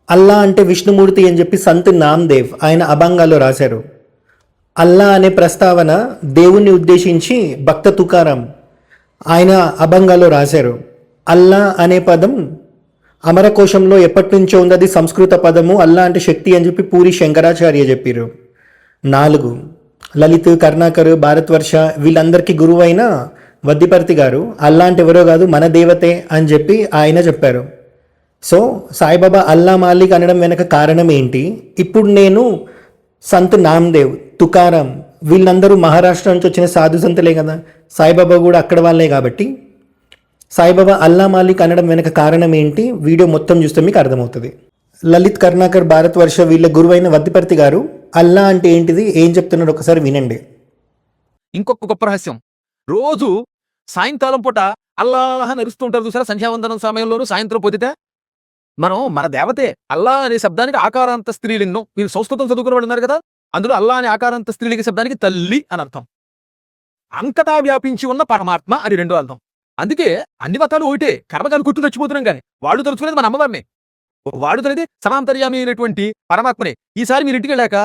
అల్లా అంటే విష్ణుమూర్తి అని చెప్పి సంత్ నామ్దేవ్ ఆయన అభంగాల్లో రాశారు. అల్లా అనే ప్రస్తావన దేవుణ్ణి ఉద్దేశించి భక్త తుకారాం ఆయన అభంగాల్లో రాశారు. అల్లా అనే పదం అమరకోశంలో ఎప్పటి నుంచో ఉంది, అది సంస్కృత పదము. అల్లా అంటే శక్తి అని చెప్పి పూరి శంకరాచార్య చెప్పారు. 4 లలిత్, కర్ణాకర్, భారతవర్ష వీళ్ళందరికీ గురువైన వద్దిపర్తి గారు అల్లా అంటే ఎవరో కాదు మన దేవతే అని చెప్పి ఆయన చెప్పారు. సో సాయిబాబా అల్లా మాలిక్ అనడం వెనక కారణం ఏంటి? ఇప్పుడు నేను సంత్ నామ్దేవ్, తుకారాం వీళ్ళందరూ మహారాష్ట్ర నుంచి వచ్చిన సాధు సంతులే కదా, సాయిబాబా కూడా అక్కడ వాళ్ళే. కాబట్టి సాయిబాబా అల్లా మాలిక్ అనడం వెనక కారణం ఏంటి? వీడియో మొత్తం చూస్తే మీకు అర్థమవుతుంది. లలిత్, కర్ణాకర్, భారతవర్ష వీళ్ళ గురువైన వద్దిపర్తి గారు అల్లా అంటే ఏంటిది, ఏం చెప్తున్నాడు ఒకసారి వినండి. ఇంకొక గొప్ప రహస్యం, రోజు సాయంకాలం పూట అల్లాహ్ నరుస్తూ ఉంటారు చూసారా, సంధ్యావందనం సమయంలోనూ సాయంత్రం పొద్దుతే మనం మన దేవతే అల్లా అనే శబ్దానికి ఆకారాంత స్త్రీలింగం. మీరు సంస్కృతం చదువుకుని ఉన్నారు కదా, అందులో అల్లా అనే ఆకారాంత స్త్రీలింగ శబ్దానికి తల్లి అని అర్థం. అంతటా వ్యాపించి ఉన్న పరమాత్మ అని 2 అర్థం. అందుకే అన్ని మతాలు ఒకటే, కర్మకాలు కొట్టు చచ్చిపోతున్నాం కానీ వాడు తలుచుకునేది మన అమ్మవారిని, వాడు తనేది సమాంతర్యామి అయినటువంటి పరమాత్మనే. ఈసారి మీరు ఇంటికి వెళ్ళాక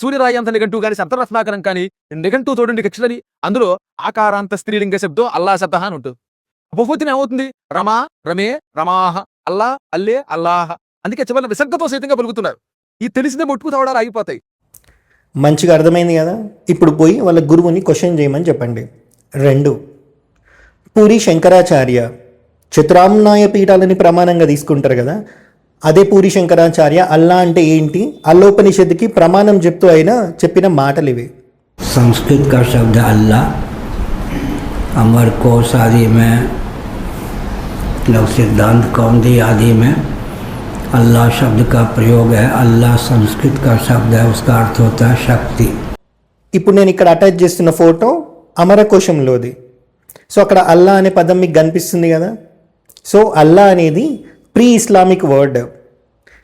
సూర్యరాయాంత నిఘంటువు కానీ సప్తరత్నాకరం కానీ నిఘంటువు చూడండి డిక్షనరీ, అందులో ఆకారాంత స్త్రీలింగ శబ్దం అల్లా శబ్ద అని ఉంటుంది. అపోహతిని ఏమవుతుంది, రమా, రమే, రమాహ, అల్లా, అల్లే, అల్లాహ. అందుకే చివరి విసర్గతో సైతంగా పలుకుతున్నారు. ఈ తెలిసిన మొట్టుకు తవడాలు ఆగిపోతాయి. మంచిగా అర్థమైంది కదా. ఇప్పుడు పోయి వాళ్ళ గురువుని క్వశ్చన్ చేయమని చెప్పండి. 2 పూరి శంకరాచార్య చతురామ్నాయ పీఠాలని ప్రమాణంగా తీసుకుంటారు కదా, అదే పూరి శంకరాచార్య అల్లా అంటే ఏంటి అల్లోపనిషత్తుకి ప్రమాణం చెప్తూ అయినా చెప్పిన మాటలు ఇవి. संस्कृत का शब्द अल्लाह, अमर कोश आदि में, लघु सिद्धांत कौमुदी आदि में अल्लाह शब्द का प्रयोग है. अल्लाह संस्कृत का शब्द है, उसका अर्थ होता है शक्ति. ఇప్పుడు నేను ఇక్కడ అటాచ్ చేస్తున్న ఫోటో అమరకోశంలోది. సో అక్కడ అల్లా అనే పదం మీకు కనిపిస్తుంది కదా. సో అల్లా అనేది ప్రీ ఇస్లామిక్ వర్డ్.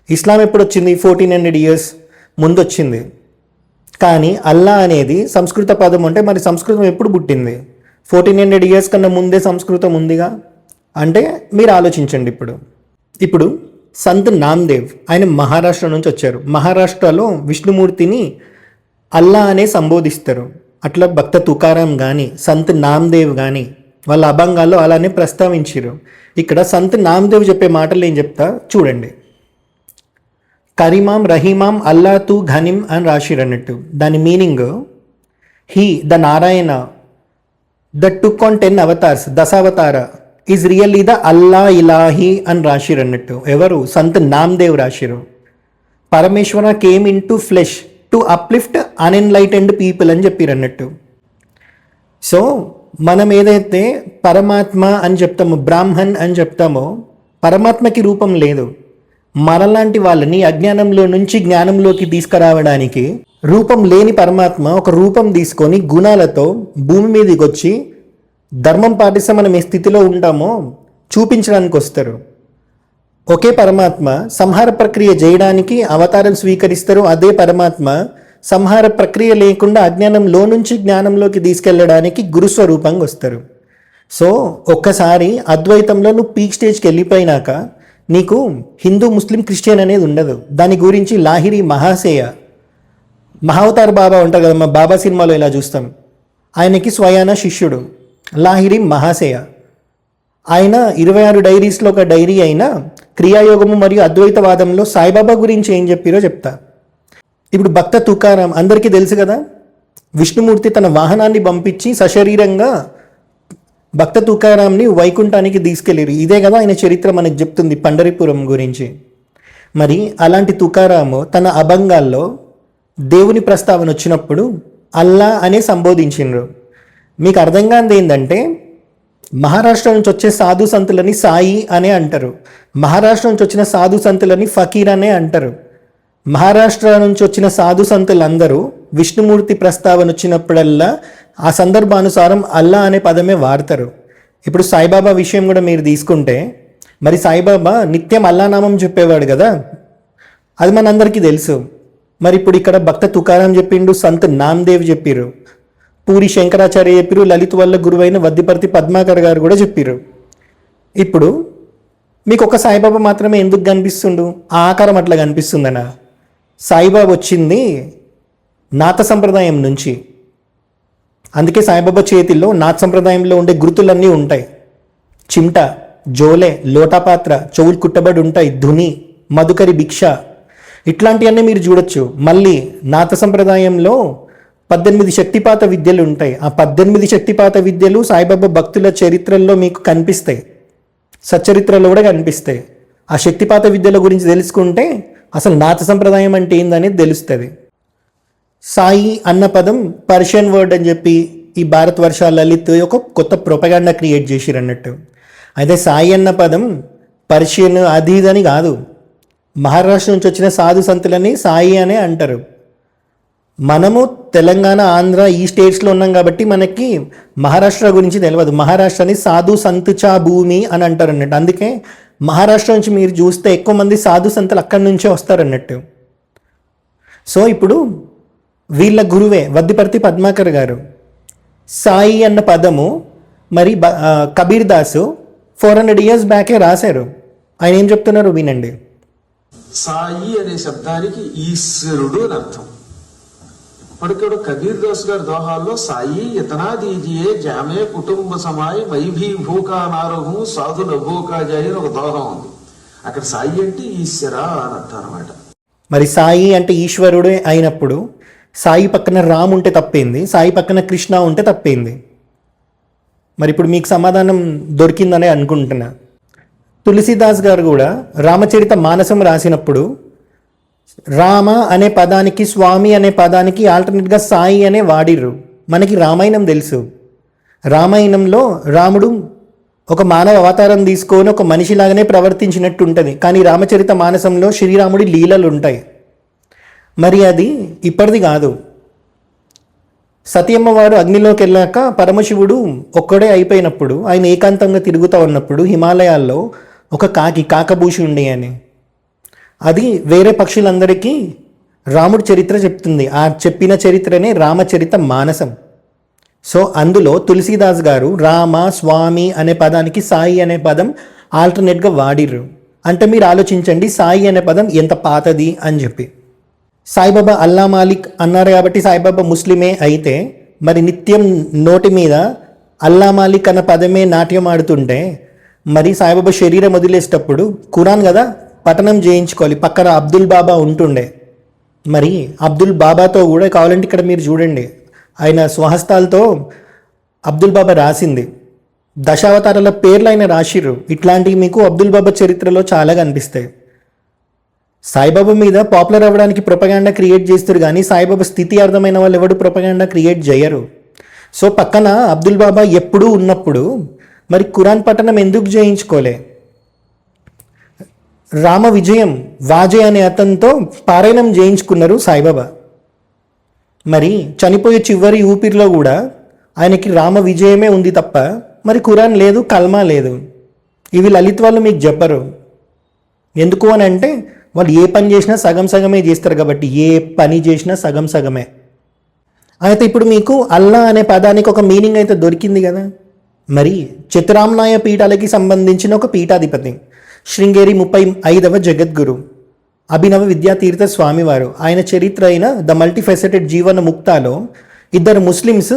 ఇస్లాం ఎప్పుడు వచ్చింది? 1400 years ముందు వచ్చింది. కానీ అల్లా అనేది సంస్కృత పదం. అంటే మరి సంస్కృతం ఎప్పుడు పుట్టింది? 1400 years కన్నా ముందే సంస్కృతం ఉందిగా. అంటే మీరు ఆలోచించండి. ఇప్పుడు సంత్ నామ్దేవ్ ఆయన మహారాష్ట్ర నుంచి వచ్చారు. మహారాష్ట్రలో విష్ణుమూర్తిని అల్లా అనే సంబోధిస్తారు. అట్లా భక్త తుకారాం కానీ సంత్ నామ్దేవ్ కానీ వాళ్ళ అభంగాల్లో అలానే ప్రస్తావించారు. ఇక్కడ సంత్ నామ్దేవ్ చెప్పే మాటలు ఏం చెప్తా చూడండి. కరీమాం రహీమాం అల్లా తూ ఘనిం అని రాసిరు అన్నట్టు. దాని meaning he the Narayana the took on 10 avatars, Dashavatara is really the Allah ఇలాహీ అని రాసిరు అన్నట్టు. ఎవరు? సంత్ నామ్దేవ్ రాసిరు. Parameshwara came into flesh to uplift unenlightened people అని చెప్పారు అన్నట్టు. సో మనం ఏదైతే పరమాత్మ అని చెప్తామో, బ్రాహ్మణ్ అని చెప్తామో, పరమాత్మకి రూపం లేదు. మనలాంటి వాళ్ళని అజ్ఞానంలో నుంచి జ్ఞానంలోకి తీసుకురావడానికి రూపం లేని పరమాత్మ ఒక రూపం తీసుకొని గుణాలతో భూమి మీదకి వచ్చి ధర్మం పాటిస్తే మనం ఏ స్థితిలో ఉంటామో చూపించడానికి వస్తారు. ఒకే పరమాత్మ సంహార ప్రక్రియ చేయడానికి అవతారం స్వీకరిస్తారు. అదే పరమాత్మ సంహార ప్రక్రియ లేకుండా అజ్ఞానంలో నుంచి జ్ఞానంలోకి తీసుకెళ్ళడానికి గురుస్వరూపంగా వస్తారు. సో ఒక్కసారి అద్వైతంలో నువ్వు పీక్ స్టేజ్కి వెళ్ళిపోయినాక నీకు హిందూ, ముస్లిం, క్రిస్టియన్ అనేది ఉండదు. దాని గురించి లాహిరి మహాశయ మహావతార్ బాబా ఉంటారు కదా, మా బాబా సినిమాలో ఇలా చూస్తాం. ఆయనకి స్వయాన శిష్యుడు లాహిరి మహాశయ. ఆయన 26 డైరీస్లో ఒక డైరీ అయిన క్రియాయోగము మరియు అద్వైతవాదంలో సాయిబాబా గురించి ఏం చెప్పారో చెప్తా. ఇప్పుడు భక్త తుకారాం అందరికీ తెలుసు కదా, విష్ణుమూర్తి తన వాహనాన్ని పంపించి సశరీరంగా భక్త తుకారాంని వైకుంఠానికి తీసుకెళ్ళారు. ఇదే కదా ఆయన చరిత్ర మనకు చెప్తుంది పండరిపురం గురించి. మరి అలాంటి తుకారాము తన అభంగాల్లో దేవుని ప్రస్తావన వచ్చినప్పుడు అల్లా అనే సంబోధించిండ్రు. మీకు అర్థం కానిది ఏంటంటే, మహారాష్ట్ర నుంచి వచ్చే సాధు సంతులని సాయి అనే అంటారు. మహారాష్ట్ర నుంచి వచ్చిన సాధు సంతులని ఫకీర్ అనే అంటారు. మహారాష్ట్ర నుంచి వచ్చిన సాధు సంతులందరూ విష్ణుమూర్తి ప్రస్తావన వచ్చినప్పుడల్లా ఆ సందర్భానుసారం అల్లా అనే పదమే వాడతారు. ఇప్పుడు సాయిబాబా విషయం కూడా మీరు తీసుకుంటే, మరి సాయిబాబా నిత్యం అల్లా నామం చెప్పేవాడు కదా, అది మనందరికీ తెలుసు. మరి ఇప్పుడు ఇక్కడ భక్త తుకారాం చెప్పిండు, సంత్ నామ్దేవ్ చెప్పిరు, పూరి శంకరాచార్య చెప్పిరు, లలిత్ వల్ల గురువైన వద్దిపర్తి పద్మాకర్ గారు కూడా చెప్పిరు. ఇప్పుడు మీకు ఒక సాయిబాబా మాత్రమే ఎందుకు కనిపిస్తుండు? ఆ ఆకారం అట్లా కనిపిస్తుందనా? సాయిబాబా వచ్చింది నాథ సంప్రదాయం నుంచి. అందుకే సాయిబాబా చేతిలో నాథ సంప్రదాయంలో ఉండే గుర్తులన్నీ ఉంటాయి. చిమ్ట, జోలే, లోటాపాత్ర, చెవులు కుట్టబడి ఉంటాయి, ధుని, మధుకరి భిక్ష, ఇట్లాంటివన్నీ మీరు చూడొచ్చు. మళ్ళీ నాథ సంప్రదాయంలో 18 శక్తిపాత విద్యలు ఉంటాయి. ఆ 18 శక్తిపాత విద్యలు సాయిబాబా భక్తుల చరిత్రల్లో మీకు కనిపిస్తాయి, సచ్చరిత్రలో కూడా కనిపిస్తాయి. ఆ శక్తిపాత విద్యల గురించి తెలుసుకుంటే అసలు నాథ సంప్రదాయం అంటే ఏందనేది తెలుస్తుంది. సాయి అన్న పదం పర్షియన్ వర్డ్ అని చెప్పి ఈ భారతవర్ష లలిత్ ఒక కొత్త ప్రొపగాండా క్రియేట్ చేసిరు అన్నట్టు. అయితే సాయి అన్న పదం పర్షియన్ అది ఇదని కాదు. మహారాష్ట్ర నుంచి వచ్చిన సాధు సంతులని సాయి అనే అంటారు. మనము తెలంగాణ, ఆంధ్ర ఈ స్టేట్స్లో ఉన్నాం కాబట్టి మనకి మహారాష్ట్ర గురించి తెలియదు. మహారాష్ట్రని సాధు సంతుచా భూమి అని అంటారు అన్నట్టు. అందుకే మహారాష్ట్ర నుంచి మీరు చూస్తే ఎక్కువ మంది సాధు సంతులు అక్కడి నుంచే వస్తారన్నట్టు. సో ఇప్పుడు వీళ్ళ గురువే వద్దిపర్తి పద్మాకర్ గారు సాయి అన్న పదము మరి కబీర్ దాసు 400 years బ్యాకే రాశారు. ఆయన ఏం చెప్తున్నారు వినండి. సాయి అనే శబ్దానికి ఈశ్వరుడు అని అర్థం. ఇప్పటికూడా కబీర్ దాస్ గారి దోహాల్లో సాయి ఇతనా దీజియే జామే కుటుంబ సమాయ్ వైభీ భూకా నారహు సాధు నభూకా జాయి అని ఒక దోహం ఉంది. అక్కడ సాయి అంటే ఈశ్వర అని అర్థం అనమాట. మరి సాయి అంటే ఈశ్వరుడే అయినప్పుడు సాయి పక్కన రామ్ ఉంటే తప్పేంది, సాయి పక్కన కృష్ణ ఉంటే తప్పేంది? మరి ఇప్పుడు మీకు సమాధానం దొరికిందనే అనుకుంటున్నా. తులసీదాస్ గారు కూడా రామచరిత మానసం రాసినప్పుడు రామ అనే పదానికి స్వామి అనే పదానికి ఆల్టర్నేట్గా సాయి అనే వాడిర్రు. మనకి రామాయణం తెలుసు. రామాయణంలో రాముడు ఒక మానవ అవతారం తీసుకొని ఒక మనిషిలాగానే ప్రవర్తించినట్టు ఉంటుంది. కానీ రామచరిత మానసంలో శ్రీరాముడి లీలలు ఉంటాయి. మరి అది ఇప్పటిది కాదు. సతీయమ్మ వారు అగ్నిలోకి వెళ్ళాక పరమశివుడు ఒక్కడే అయిపోయినప్పుడు ఆయన ఏకాంతంగా తిరుగుతూ ఉన్నప్పుడు హిమాలయాల్లో ఒక కాకభూషి ఉండే అని, అది వేరే పక్షులందరికీ రాముడి చరిత్ర చెప్తుంది. ఆ చెప్పిన చరిత్రనే రామచరిత మానసం. సో అందులో తులసీదాస్ గారు రామ, స్వామి అనే పదానికి సాయి అనే పదం ఆల్టర్నేట్గా వాడిర్రు. అంటే మీరు ఆలోచించండి సాయి అనే పదం ఎంత పాతది అని చెప్పి. సాయిబాబా అల్లా మాలిక్ అన్నారు కాబట్టి సాయిబాబా ముస్లిమే అయితే మరి నిత్యం నోటి మీద అల్లా మాలిక్ అన్న పదమే నాట్యం ఆడుతుంటే మరి సాయిబాబా శరీరం వదిలేసేటప్పుడు ఖురాన్ కదా పఠనం చేయించుకోవాలి. పక్కన అబ్దుల్ బాబా ఉంటుండే. మరి అబ్దుల్ బాబాతో కూడా కావాలంటే ఇక్కడ మీరు చూడండి, ఆయన స్వహస్తాలతో అబ్దుల్ బాబా రాసింది. దశావతారాల పేర్లు ఆయన రాసిర్రు. ఇట్లాంటివి మీకు అబ్దుల్ బాబా చరిత్రలో చాలా కనిపిస్తాయి. సాయిబాబా మీద పాపులర్ అవ్వడానికి ప్రొపగాండా క్రియేట్ చేస్తారు, కానీ సాయిబాబా స్థితి అర్థమైన వాళ్ళు ఎవడు ప్రొపగాండా క్రియేట్ చేయరు. సో పక్కన అబ్దుల్ బాబా ఎప్పుడూ ఉన్నప్పుడు మరి ఖురాన్ పఠనం ఎందుకు చేయించుకోలే? రామ విజయం వాజే అనే అతనితో పారాయణం చేయించుకున్నారు సాయిబాబా. మరి చనిపోయే చివరి ఊపిరిలో కూడా ఆయనకి రామ విజయమే ఉంది తప్ప మరి ఖురాన్ లేదు, కల్మా లేదు. ఇవి లలిత్ వాళ్ళు మీకు చెప్పరు. ఎందుకు అని అంటే వాళ్ళు ఏ పని చేసినా సగం సగమే చేస్తారు కాబట్టి, ఏ పని చేసినా సగం సగమే. అయితే ఇప్పుడు మీకు అల్లా అనే పదానికి ఒక మీనింగ్ అయితే దొరికింది కదా. మరి చతురామ్నాయ పీఠాలకి సంబంధించిన ఒక పీఠాధిపతి శృంగేరి 35వ జగద్గురు అభినవ విద్యాతీర్థ స్వామివారు, ఆయన చరిత్ర అయిన ద మల్టీఫెసెటెడ్ జీవన ముక్తాలో ఇద్దరు ముస్లిమ్స్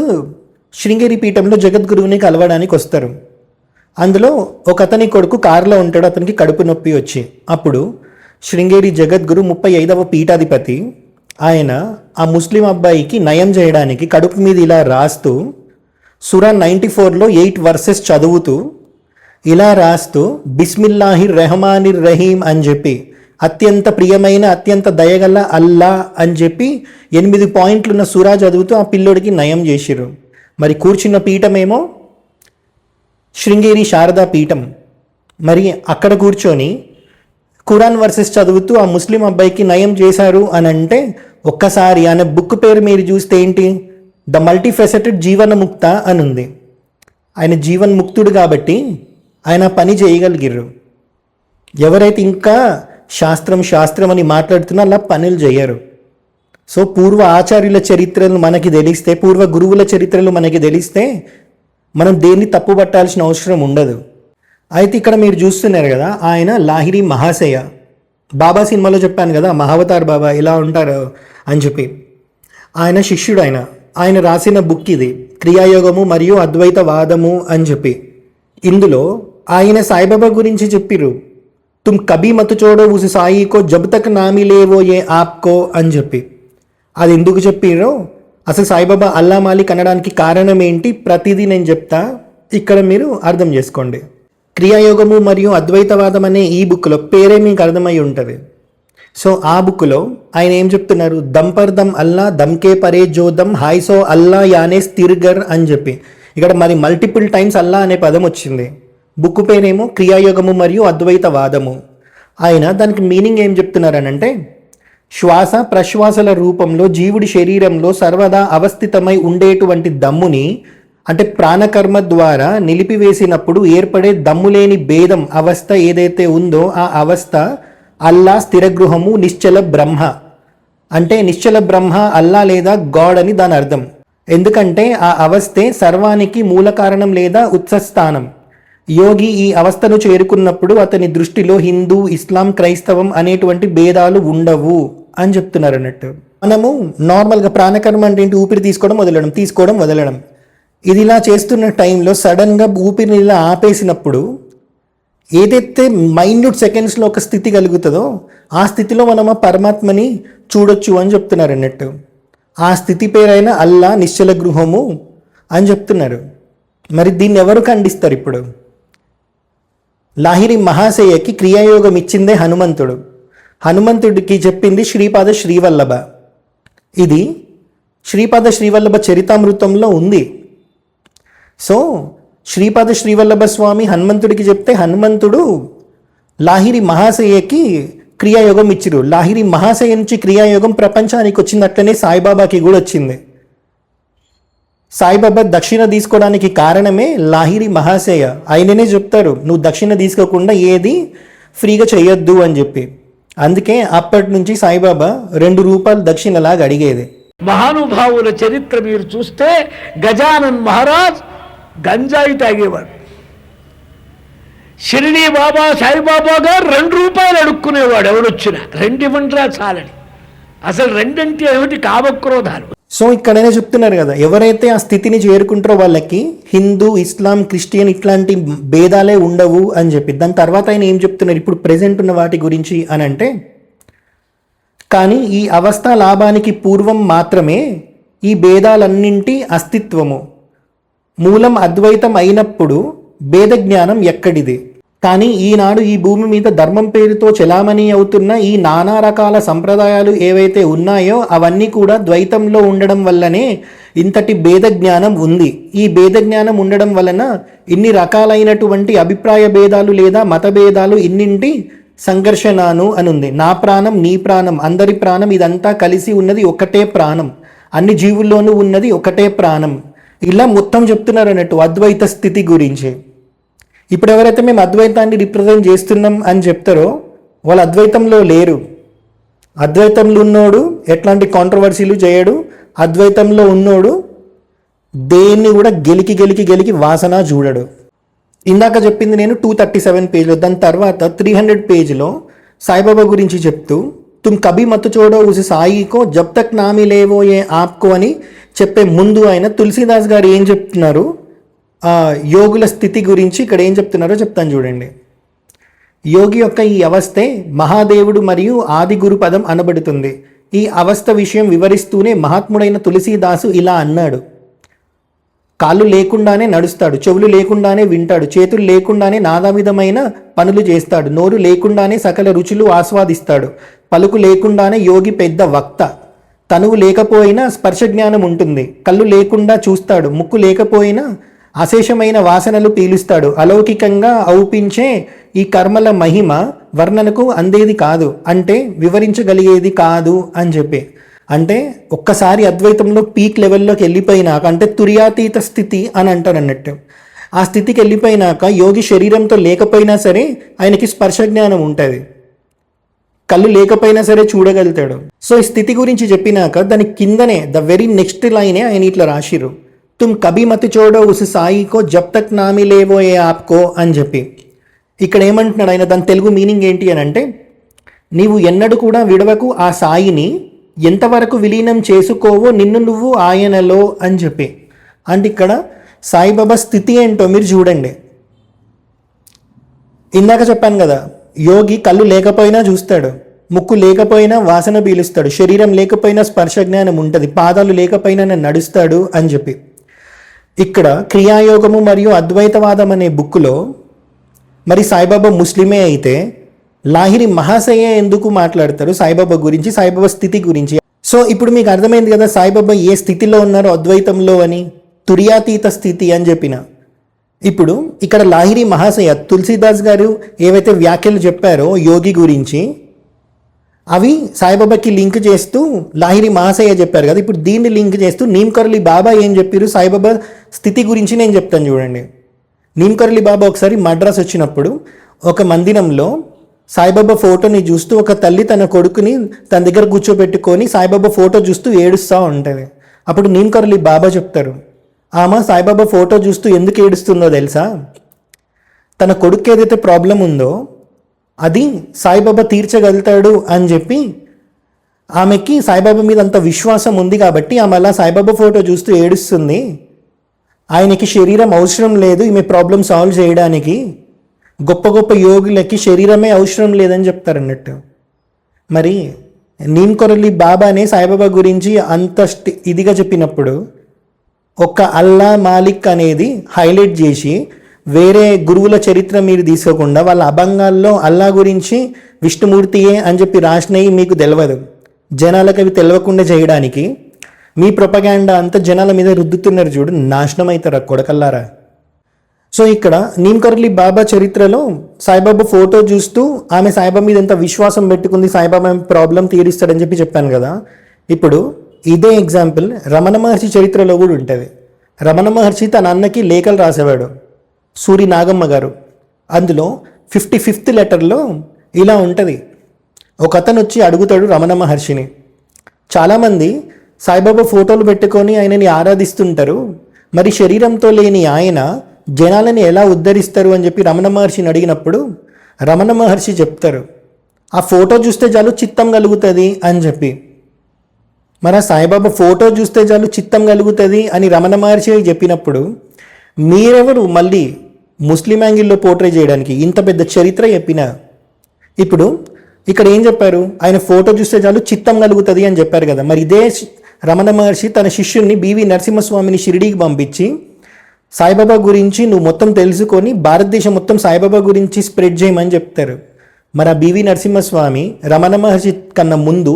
శృంగేరి పీఠంలో జగద్గురువుని కలవడానికి వస్తారు. అందులో ఒక అతని కొడుకు కారులో ఉంటాడు. అతనికి కడుపు నొప్పి వచ్చి అప్పుడు శృంగేరి జగద్గురు 35వ పీఠాధిపతి ఆయన ఆ ముస్లిం అబ్బాయికి నయం చేయడానికి కడుపు మీద ఇలా రాస్తూ సూరా 94లో 8 verses చదువుతూ ఇలా రాస్తూ బిస్మిల్లాహిర్ రెహమానిర్ రహీం అని చెప్పి అత్యంత ప్రియమైన అత్యంత దయగల అల్లా అని చెప్పి 8 పాయింట్లున్న సూరా చదువుతూ ఆ పిల్లోడికి నయం చేసిర్రు. మరి కూర్చున్న పీఠమేమో శృంగేరి శారదా పీఠం. మరి అక్కడ కూర్చొని ఖురాన్ వర్సెస్ చదువుతూ ఆ ముస్లిం అబ్బాయికి నయం చేశారు అని అంటే ఒక్కసారి ఆయన బుక్ పేరు మీరు చూస్తే ఏంటి, ద మల్టీఫెసెటెడ్ జీవనముక్త అని ఉంది. ఆయన జీవన్ముక్తుడు కాబట్టి ఆయన పని చేయగలిగిర్రు. ఎవరైతే ఇంకా శాస్త్రం అని మాట్లాడుతున్నా అలా పనులు చేయరు. సో పూర్వ ఆచార్యుల చరిత్రలు మనకి తెలిస్తే, పూర్వ గురువుల చరిత్రలు మనకి తెలిస్తే మనం దేన్ని తప్పు పట్టాల్సిన అవసరం ఉండదు. అయితే ఇక్కడ మీరు చూస్తున్నారు కదా, ఆయన లాహిరి మహాశయ. బాబా సినిమాలో చెప్పాను కదా, మహావతార్ బాబా ఇలా ఉంటారు అని చెప్పి. ఆయన శిష్యుడు. ఆయన రాసిన బుక్ ఇది, క్రియాయోగము మరియు అద్వైతవాదము అని చెప్పి. ఇందులో ఆయన సాయిబాబా గురించి చెప్పిర్రు, తుమ్ కభీ మత్ చోడో ఉస్ సాయికో జబ్ తక్ నామి లేవో ఏ ఆప్కో అని చెప్పి. అది ఎందుకు చెప్పిర్రో, అసలు సాయిబాబా అల్లా మాలిక్ అనడానికి కారణం ఏంటి, ప్రతిదీ నేను చెప్తా, ఇక్కడ మీరు అర్థం చేసుకోండి. క్రియాయోగము మరియు అద్వైతవాదం అనే ఈ బుక్లో పేరే మీకు అర్థమై ఉంటుంది. సో ఆ బుక్లో ఆయన ఏం చెప్తున్నారు, దమ్ పర్ దమ్ అల్లా దమ్కే పరే జో దమ్ హాయ్ సో అల్లా యానే స్థిర్గర్ అని చెప్పి. ఇక్కడ మరి మల్టిపుల్ టైమ్స్ అల్లా అనే పదం వచ్చింది. బుక్ పేరేమో క్రియాయోగము మరియు అద్వైతవాదము. ఆయన దానికి మీనింగ్ ఏం చెప్తున్నారనంటే, శ్వాస ప్రశ్వాసల రూపంలో జీవుడి శరీరంలో సర్వదా అవస్థితమై ఉండేటువంటి దమ్ముని, అంటే ప్రాణకర్మ ద్వారా నిలిపివేసినప్పుడు ఏర్పడే దమ్ములేని భేదం అవస్థ ఏదైతే ఉందో ఆ అవస్థ అల్లా స్థిరగృహము నిశ్చల బ్రహ్మ. అంటే నిశ్చల బ్రహ్మ అల్లా లేదా గాడ్ అని దాని అర్థం. ఎందుకంటే ఆ అవస్థే సర్వానికి మూల కారణం లేదా ఉత్సస్థానం. యోగి ఈ అవస్థను చేరుకున్నప్పుడు అతని దృష్టిలో హిందూ, ఇస్లాం, క్రైస్తవం అనేటువంటి భేదాలు ఉండవు అని చెప్తున్నారు అన్నట్టు. మనము నార్మల్గా ప్రాణకర్మ అంటే ఏంటి, ఊపిరి తీసుకోవడం వదలడం. ఇది ఇలా చేస్తున్న టైంలో సడన్గా ఊపిరిని ఇలా ఆపేసినప్పుడు ఏదైతే మైన్యూట్ సెకండ్స్లో ఒక స్థితి కలుగుతుందో ఆ స్థితిలో మనం ఆ పరమాత్మని చూడొచ్చు అని చెప్తున్నారు అన్నట్టు. ఆ స్థితి పేరైన అల్లా నిశ్చల గృహము అని చెప్తున్నారు. మరి దీన్ని ఎవరు ఖండిస్తారు? ఇప్పుడు లాహిరి మహాశయకి క్రియాయోగం ఇచ్చిందే హనుమంతుడు. హనుమంతుడికి చెప్పింది శ్రీపాద శ్రీవల్లభ. ఇది శ్రీపాద శ్రీవల్లభ చరితామృతంలో ఉంది. సో శ్రీపాద శ్రీవల్లభ స్వామి హనుమంతుడికి చెప్తే హనుమంతుడు లాహిరి మహాశయకి క్రియాయోగం ఇచ్చిరు. లాహిరి మహాశయ నుంచి క్రియాయోగం ప్రపంచానికి వచ్చింది. అట్లనే సాయిబాబాకి కూడా వచ్చింది. సాయిబాబా దక్షిణ తీసుకోవడానికి కారణమే లాహిరి మహాశయ. ఆయననే చెప్తారు, నువ్వు దక్షిణ తీసుకోకుండా ఏది ఫ్రీగా చేయొద్దు అని చెప్పి. అందుకే అప్పటి నుంచి సాయిబాబా 2 రూపాయలు దక్షిణలాగా అడిగేది. మహానుభావుల చరిత్ర మీరు చూస్తే గజానన్ మహారాజ్ గంజాయి తాగేవాడు. షిరిడీ బాబా సాయిబాబా గారు 2 రూపాయలు అడుక్కునేవాడు ఎవడొచ్చినా. 2 ఇవ్వండిరా చాలని. అసలు 2 అంటే ఏమిటి, కామక్రోధాలు. సో ఇక్కడనే చెప్తున్నారు కదా, ఎవరైతే ఆ స్థితిని చేరుకుంటారో వాళ్ళకి హిందూ, ఇస్లాం, క్రిస్టియన్ ఇట్లాంటి భేదాలే ఉండవు అని చెప్పి. దాని తర్వాత ఆయన ఏం చెప్తున్నారు ఇప్పుడు ప్రెజెంట్ ఉన్న వాటి గురించి అని అంటే, కానీ ఈ అవస్థ లాభానికి పూర్వం మాత్రమే ఈ భేదాలన్నింటి అస్తిత్వము. మూలం అద్వైతం అయినప్పుడు భేద జ్ఞానం ఎక్కడిది? కానీ ఈనాడు ఈ భూమి మీద ధర్మం పేరుతో చెలామణి అవుతున్న ఈ నానా రకాల సంప్రదాయాలు ఏవైతే ఉన్నాయో అవన్నీ కూడా ద్వైతంలో ఉండడం వల్లనే ఇంతటి భేద జ్ఞానం ఉంది. ఈ భేద జ్ఞానం ఉండడం వలన ఇన్ని రకాలైనటువంటి అభిప్రాయ భేదాలు లేదా మత భేదాలు ఇన్నింటి సంఘర్షణను అనుంది. నా ప్రాణం, నీ ప్రాణం, అందరి ప్రాణం, ఇదంతా కలిసి ఉన్నది ఒకటే ప్రాణం. అన్ని జీవుల్లోనూ ఉన్నది ఒకటే ప్రాణం. ఇలా మొత్తం చెప్తున్నారు అన్నట్టు అద్వైత స్థితి గురించి. ఇప్పుడు ఎవరైతే మేము అద్వైతాన్ని రిప్రజెంట్ చేస్తున్నాం అని చెప్తారో వాళ్ళు అద్వైతంలో లేరు. అద్వైతంలో ఉన్నోడు ఎట్లాంటి కాంట్రవర్సీలు చేయడు. అద్వైతంలో ఉన్నోడు దేన్ని కూడా గెలికి వాసన చూడడు. ఇందాక చెప్పింది నేను 237 పేజ్లో. దాని తర్వాత 300 పేజ్లో సాయిబాబా గురించి చెప్తూ తుమ్ కభీ మత్ చోడో ఉస్ సాయికో జబ్ తక్ నామి లేవో ఏ ఆప్కో అని చెప్పే ముందు ఆయన తులసీదాస్ గారు ఏం చెప్తున్నారు యోగుల స్థితి గురించి ఇక్కడ ఏం చెప్తున్నారో చెప్తాను చూడండి. యోగి యొక్క ఈ అవస్థే మహాదేవుడు మరియు ఆది గురు పదం అనబడుతుంది. ఈ అవస్థ విషయం వివరిస్తూనే మహాత్ముడైన తులసీదాసు ఇలా అన్నాడు. కాళ్ళు లేకుండానే నడుస్తాడు, చెవులు లేకుండానే వింటాడు, చేతులు లేకుండానే నానావిధమైన పనులు చేస్తాడు, నోరు లేకుండానే సకల రుచులు ఆస్వాదిస్తాడు, పలుకు లేకుండానే యోగి పెద్ద వక్త, తనువు లేకపోయినా స్పర్శ జ్ఞానం ఉంటుంది, కళ్ళు లేకుండా చూస్తాడు, ముక్కు లేకపోయినా అశేషమైన వాసనలు పీలుస్తాడు, అలౌకికంగా ఔపించే ఈ కర్మల మహిమ వర్ణనకు అందేది కాదు, అంటే వివరించగలిగేది కాదు అని చెప్పి. అంటే ఒక్కసారి అద్వైతంలో పీక్ లెవెల్లోకి వెళ్ళిపోయినాక, అంటే తుర్యాతీత స్థితి అని అంటారు అన్నట్టు. ఆ స్థితికి వెళ్ళిపోయినాక యోగి శరీరంతో లేకపోయినా సరే ఆయనకి స్పర్శ జ్ఞానం ఉంటుంది, కళ్ళు లేకపోయినా సరే చూడగలుగుతాడు. సో ఈ స్థితి గురించి చెప్పినాక దాని కిందనే ద వెరీ నెక్స్ట్ లైనే ఆయన ఇట్లా రాసిరు, తుమ్ కభీ మత్ చోడో ఉస్ సాయికో జబ్ తక్ నామి లేవో ఏ ఆప్కో అని చెప్పి. ఇక్కడ ఏమంటున్నాడు ఆయన, దాని తెలుగు మీనింగ్ ఏంటి అని అంటే, నీవు ఎన్నడూ కూడా విడవకు ఆ సాయిని, ఎంతవరకు విలీనం చేసుకోవో నిన్ను నువ్వు ఆయనలో అని చెప్పి. అంటే ఇక్కడ సాయిబాబా స్థితి ఏంటో మీరు చూడండి. ఇందాక చెప్పాను కదా, యోగి కళ్ళు లేకపోయినా చూస్తాడు, ముక్కు లేకపోయినా వాసన పీలుస్తాడు, శరీరం లేకపోయినా స్పర్శ జ్ఞానం ఉంటుంది, పాదాలు లేకపోయినా నడుస్తాడు అని చెప్పి. ఇక్కడ క్రియాయోగము మరియు అద్వైతవాదం అనే బుక్లో మరి సాయిబాబా ముస్లిమే అయితే లాహిరి మహాశయ ఎందుకు మాట్లాడతారు సాయిబాబా గురించి, సాయిబాబా స్థితి గురించి? సో ఇప్పుడు మీకు అర్థమైంది కదా సాయిబాబా ఏ స్థితిలో ఉన్నారో అద్వైతంలో అని, తుర్యాతీత స్థితి అని చెప్పిన. ఇప్పుడు ఇక్కడ లాహిరి మహాశయ తులసీదాస్ గారు ఏవైతే వ్యాఖ్యలు చెప్పారో యోగి గురించి, అవి సాయిబాబాకి లింక్ చేస్తూ లాహిరి మహాశయ చెప్పారు కదా, ఇప్పుడు దీన్ని లింక్ చేస్తూ నీమ్కరలి బాబా ఏం చెప్పారు సాయిబాబా స్థితి గురించి నేను చెప్తాను చూడండి. నీమ్కరలి బాబా ఒకసారి మద్రాస్ వచ్చినప్పుడు ఒక మందిరంలో సాయిబాబా ఫోటోని చూస్తూ ఒక తల్లి తన కొడుకుని తన దగ్గర కూర్చోబెట్టుకొని సాయిబాబా ఫోటో చూస్తూ ఏడుస్తూ ఉంటుంది. అప్పుడు నీమ్కరలి బాబా చెప్తారు, ఆమె సాయిబాబా ఫోటో చూస్తూ ఎందుకు ఏడుస్తుందో తెలుసా, తన కొడుకు ఏదైతే ప్రాబ్లం ఉందో అది సాయిబాబా తీర్చగలుగుతాడు అని చెప్పి ఆమెకి సాయిబాబా మీద అంత విశ్వాసం ఉంది కాబట్టి ఆమె అలా సాయిబాబా ఫోటో చూస్తూ ఏడుస్తుంది. ఆయనకి శరీరం అవసరం లేదు ఈమె ప్రాబ్లం సాల్వ్ చేయడానికి, గొప్ప గొప్ప యోగులకి శరీరమే అవసరం లేదని చెప్తారు అన్నట్టు. మరి నీమ్కరలి బాబానే సాయిబాబా గురించి అంత ఇదిగా చెప్పినప్పుడు ఒక్క అల్లా మాలిక్ అనేది హైలైట్ చేసి వేరే గురువుల చరిత్ర మీరు తీసుకోకుండా వాళ్ళ అభంగాల్లో అల్లా గురించి విష్ణుమూర్తియే అని చెప్పి రాసినవి మీకు తెలియదు, జనాలకు అవి తెలియకుండా చేయడానికి మీ ప్రొపగాండా అంతా జనాల మీద రుద్దుతున్నారు చూడు, నాశనం అవుతారా కొడకల్లారా. సో ఇక్కడ నీమ్కరలి బాబా చరిత్రలో సాయిబాబా ఫోటో చూస్తూ ఆమె సాయిబాబా మీద ఎంత విశ్వాసం పెట్టుకుంది, సాయిబాబా ప్రాబ్లం తీరుస్తాడని చెప్పి చెప్పాను కదా. ఇప్పుడు ఇదే ఎగ్జాంపుల్ రమణ మహర్షి చరిత్రలో కూడా ఉంటుంది. రమణ మహర్షి తన అన్నకి లేఖలు రాసేవాడు, సూరి నాగమ్మ గారు. అందులో 55th లెటర్లో ఇలా ఉంటుంది, ఒక అతను వచ్చి అడుగుతాడు రమణ మహర్షిని, చాలామంది సాయిబాబా ఫోటోలు పెట్టుకొని ఆయనని ఆరాధిస్తుంటారు, మరి శరీరంతో లేని ఆయన జనాలని ఎలా ఉద్ధరిస్తారు అని చెప్పి రమణ మహర్షిని అడిగినప్పుడు రమణ మహర్షి చెప్తారు, ఆ ఫోటో చూస్తే చాలు చిత్తం కలుగుతుంది అని చెప్పి. మరి సాయిబాబా ఫోటో చూస్తే చాలు చిత్తం కలుగుతుంది అని రమణ మహర్షి చెప్పినప్పుడు మీరెవరు మళ్ళీ ముస్లిం యాంగిల్లో పోర్ట్రే చేయడానికి ఇంత పెద్ద చరిత్ర చెప్పిన? ఇప్పుడు ఇక్కడ ఏం చెప్పారు, ఆయన ఫోటో చూస్తే చాలు చిత్తం కలుగుతుంది అని చెప్పారు కదా. మరి ఇదే రమణ మహర్షి తన శిష్యుడిని బివి నరసింహస్వామిని షిరిడీకి పంపించి సాయిబాబా గురించి నువ్వు మొత్తం తెలుసుకొని భారతదేశం మొత్తం సాయిబాబా గురించి స్ప్రెడ్ చేయమని చెప్తారు. మరి ఆ బివి నరసింహస్వామి రమణ మహర్షి కన్నా ముందు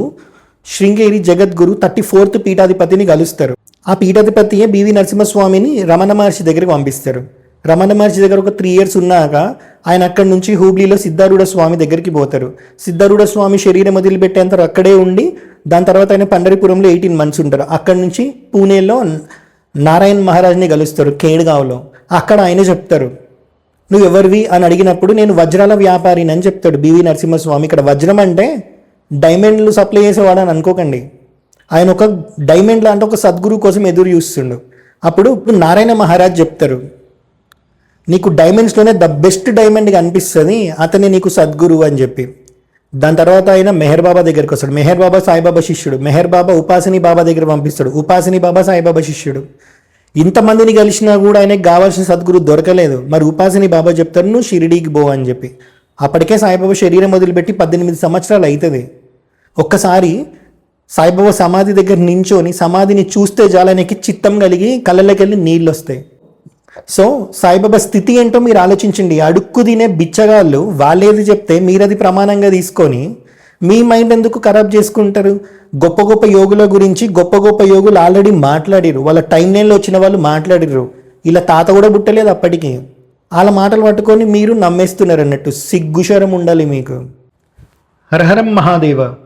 శృంగేరి జగద్గురు 34th పీఠాధిపతిని కలుస్తారు. ఆ పీఠాధిపతియే బివి నరసింహస్వామిని రమణ మహర్షి దగ్గరికి పంపిస్తారు. రమణ మహర్షి దగ్గర ఒక 3 years ఉన్నాక ఆయన అక్కడి నుంచి హూబ్లీలో సిద్ధారూఢ స్వామి దగ్గరికి పోతారు. సిద్ధారూఢ స్వామి శరీరం వదిలిపెట్టేంత అక్కడే ఉండి దాని తర్వాత ఆయన పండరిపురంలో 18 months ఉంటారు. అక్కడి నుంచి పూణేలో నారాయణ్ మహారాజ్ని కలుస్తారు కేడ్గావ్లో. అక్కడ ఆయన చెప్తారు, నువ్వు ఎవరివి అని అడిగినప్పుడు నేను వజ్రాల వ్యాపారిని అని చెప్తాడు బివి నరసింహస్వామి. ఇక్కడ వజ్రం అంటే డైమండ్లు సప్లై చేసేవాడు అని అనుకోకండి, ఆయన ఒక డైమండ్ లాంటి ఒక సద్గురు కోసం ఎదురు చూస్తుండు. అప్పుడు నారాయణ మహారాజ్ చెప్తారు, నీకు డైమండ్స్లోనే ద బెస్ట్ డైమండ్గా అనిపిస్తుంది, అతనే నీకు సద్గురు అని చెప్పి. దాని తర్వాత ఆయన మెహర్ బాబా దగ్గరికి వస్తాడు. మెహర్ బాబా సాయిబాబా శిష్యుడు. మెహర్ బాబా ఉపాసిని బాబా దగ్గర పంపిస్తాడు. ఉపాసిని బాబా సాయిబాబా శిష్యుడు. ఇంతమందిని కలిసినా కూడా ఆయనకు కావాల్సిన సద్గురు దొరకలేదు. మరి ఉపాసిని బాబా చెప్తారు, నువ్వు షిరిడీకి పో అని చెప్పి. అప్పటికే సాయిబాబా శరీరం వదిలిపెట్టి 18 సంవత్సరాలు అవుతుంది. ఒక్కసారి సాయిబాబా సమాధి దగ్గర నించొని సమాధిని చూస్తే జాలనికి చిత్తం కలిగి కళ్ళలోకి వెళ్ళి నీళ్ళు వస్తాయి. సో సాయిబాబా స్థితి ఏంటో మీరు ఆలోచించండి. అడుక్కు తినే బిచ్చగాళ్ళు వాళ్ళేది చెప్తే మీరు అది ప్రమాణంగా తీసుకొని మీ మైండ్ ఎందుకు ఖరాబ్ చేసుకుంటారు? గొప్ప గొప్ప యోగుల గురించి గొప్ప గొప్ప యోగులు ఆల్రెడీ మాట్లాడిరు, వాళ్ళ టైం లైన్లో వచ్చిన వాళ్ళు మాట్లాడిరు. ఇలా తాత కూడా పుట్టలేదు అప్పటికి. వాళ్ళ మాటలు పట్టుకొని మీరు నమ్మేస్తున్నారు అన్నట్టు. సిగ్గుశరం ఉండాలి మీకు. హరహరం మహాదేవ.